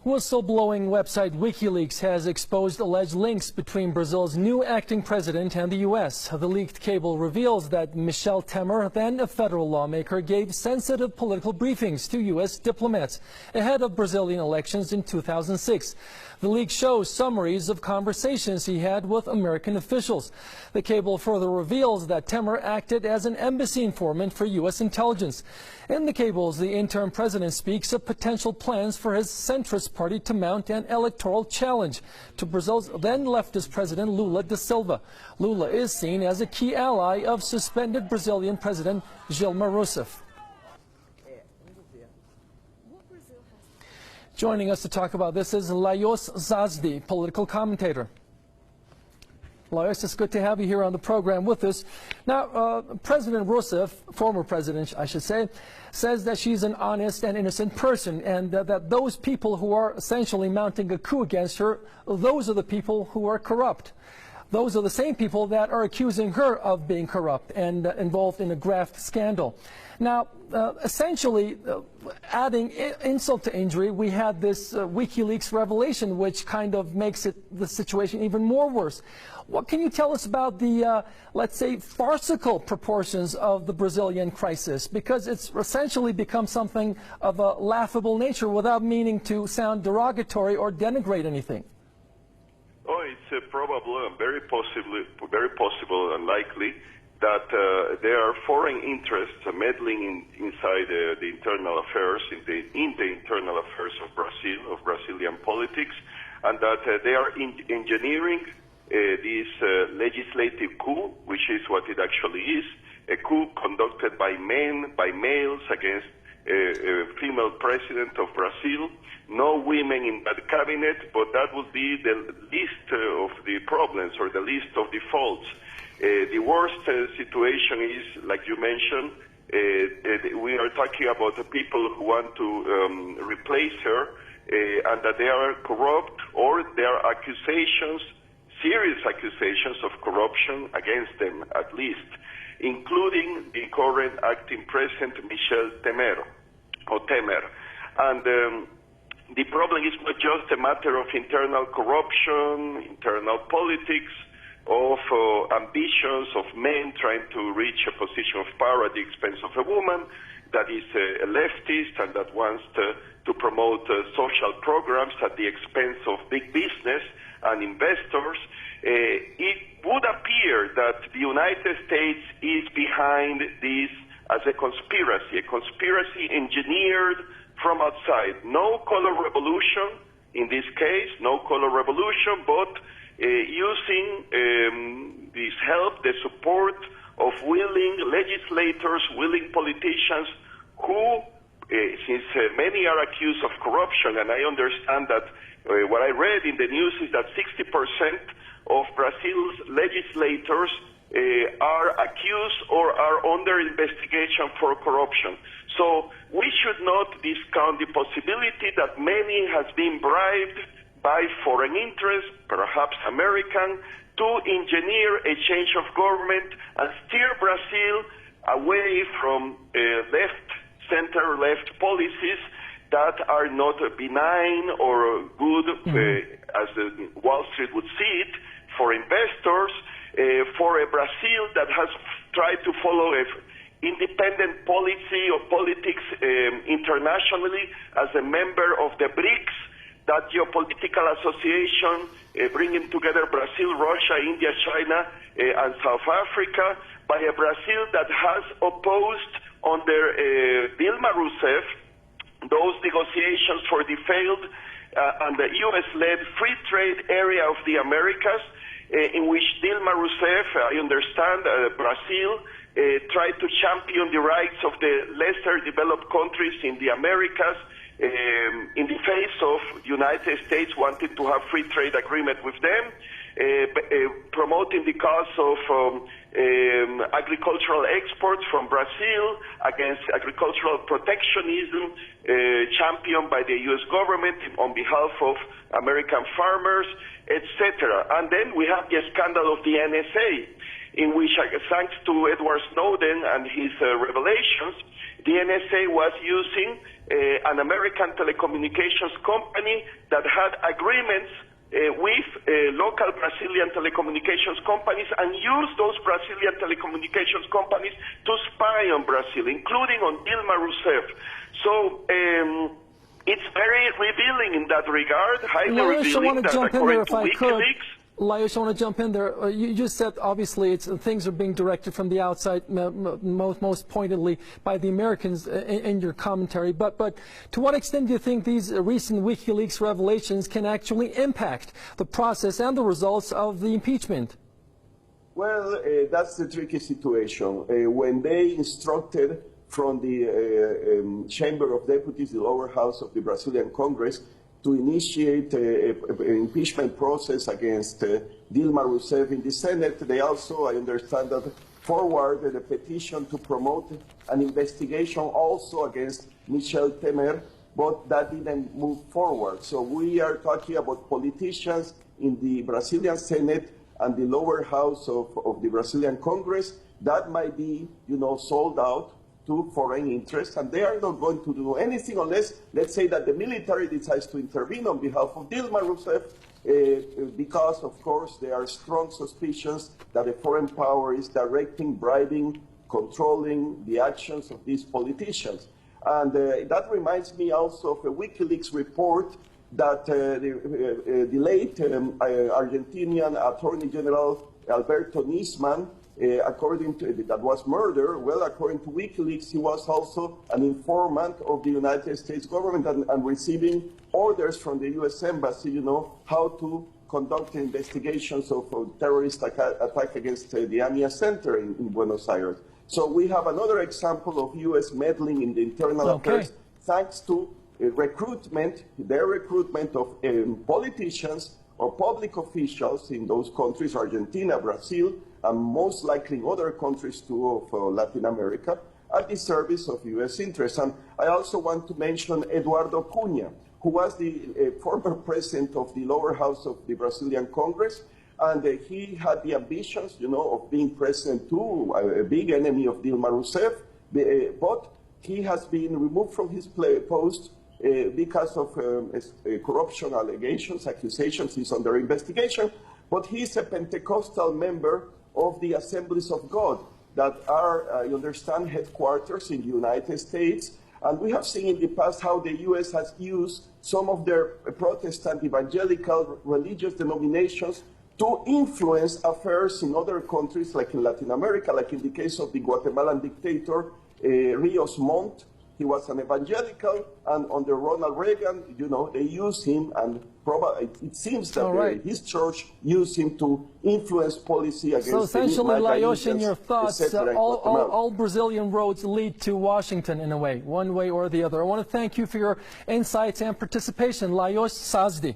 Whistleblowing website Wikileaks has exposed alleged links between Brazil's new acting president and the U.S. The leaked cable reveals that Michel Temer, then a federal lawmaker, gave sensitive political briefings to U.S. diplomats ahead of Brazilian elections in 2006. The leak shows summaries of conversations he had with American officials. The cable further reveals that Temer acted as an embassy informant for U.S. intelligence. In the cables, the interim president speaks of potential plans for his centrist party to mount an electoral challenge to Brazil's then leftist president Lula da Silva. Lula is seen as a key ally of suspended Brazilian President Dilma Rousseff. Joining us to talk about this is Lajos Zazdi, political commentator. Lajos, it's good to have you here on the program with us. Now, President Rousseff, former president, I should say, says that she's an honest and innocent person, and that those people who are essentially mounting a coup against her, those are the people who are corrupt. Those are the same people that are accusing her of being corrupt and involved in a graft scandal. Now, essentially, adding insult to injury, we had this WikiLeaks revelation, which kind of makes the situation even more worse. What can you tell us about the, let's say, farcical proportions of the Brazilian crisis? Because it's essentially become something of a laughable nature without meaning to sound derogatory or denigrate anything. Oh, it's probable, very possible and likely that there are foreign interests meddling inside the internal affairs, in the internal affairs of Brazil, of Brazilian politics, and that they are engineering this legislative coup, which is what it actually is, a coup conducted by males against a female president of Brazil. No women in that cabinet, but that would be the least of the problems or the least of the faults. The worst situation is, like you mentioned, we are talking about the people who want to replace her, and that they are corrupt, or there are accusations, serious accusations of corruption against them, at least, including the current acting president, Michel Temer. And the problem is not just a matter of internal corruption, internal politics, of ambitions of men trying to reach a position of power at the expense of a woman that is a leftist and that wants to promote social programs at the expense of big business and investors. It would appear that the United States is behind this as a conspiracy engineered from outside. No color revolution in this case, no color revolution, but using this help, the support of willing legislators, willing politicians who, since many are accused of corruption, and I understand that what I read in the news is that 60% of Brazil's legislators are accused or are under investigation for corruption. So we should not discount the possibility that many has been bribed by foreign interests, perhaps American, to engineer a change of government and steer Brazil away from center-left policies that are not benign or good, as Wall Street would see it, for investors, for a Brazil that has tried to follow an independent policy or politics internationally as a member of the BRICS, that geopolitical association bringing together Brazil, Russia, India, China, and South Africa, by a Brazil that has opposed under Dilma Rousseff those negotiations for the failed and the U.S.-led free trade area of the Americas, in which Dilma Rousseff, I understand, Brazil, tried to champion the rights of the lesser developed countries in the Americas, in the face of the United States wanting to have free trade agreement with them, promoting the cause of agricultural exports from Brazil against agricultural protectionism, championed by the U.S. government on behalf of American farmers, etc. And then we have the scandal of the NSA. in which, thanks to Edward Snowden and his revelations, the NSA was using an American telecommunications company that had agreements with local Brazilian telecommunications companies and used those Brazilian telecommunications companies to spy on Brazil, including on Dilma Rousseff. So it's very revealing in that regard, highly revealing that according to Wikileaks. Lajos, I want to jump in there. You just said, obviously, things are being directed from the outside, most pointedly by the Americans in your commentary. But to what extent do you think these recent WikiLeaks revelations can actually impact the process and the results of the impeachment? Well, that's the tricky situation. When they instructed from the Chamber of Deputies, the lower house of the Brazilian Congress, to initiate an impeachment process against Dilma Rousseff in the Senate, they also, I understand, that forwarded a petition to promote an investigation also against Michel Temer, but that didn't move forward. So we are talking about politicians in the Brazilian Senate and the lower house of the Brazilian Congress that might be, sold out to foreign interests, and they are not going to do anything unless, let's say, that the military decides to intervene on behalf of Dilma Rousseff, because, of course, there are strong suspicions that a foreign power is directing, bribing, controlling the actions of these politicians. And that reminds me also of a WikiLeaks report that the late Argentinian Attorney General Alberto Nisman, that was murder. Well, according to WikiLeaks, he was also an informant of the United States government and receiving orders from the U.S. Embassy, how to conduct investigations of terrorist attack against the AMIA Center in Buenos Aires. So we have another example of U.S. meddling in the internal affairs, thanks to their recruitment of politicians or public officials in those countries, Argentina, Brazil, and most likely other countries too of Latin America, at the service of U.S. interests. And I also want to mention Eduardo Cunha, who was the former president of the lower house of the Brazilian Congress, and he had the ambitions, of being president too, a big enemy of Dilma Rousseff, but he has been removed from his post because of corruption allegations, accusations. He's under investigation, but he's a Pentecostal member of the Assemblies of God that are, you understand, headquarters in the United States. And we have seen in the past how the U.S. has used some of their Protestant evangelical religious denominations to influence affairs in other countries, like in Latin America, like in the case of the Guatemalan dictator, Rios Montt. He was an evangelical, and under Ronald Reagan, they used him, and probably it seems that his church used him to influence policy against. So essentially, Lajos, in your thoughts, all Brazilian roads lead to Washington in a way, one way or the other. I want to thank you for your insights and participation, Lajos Sazdi.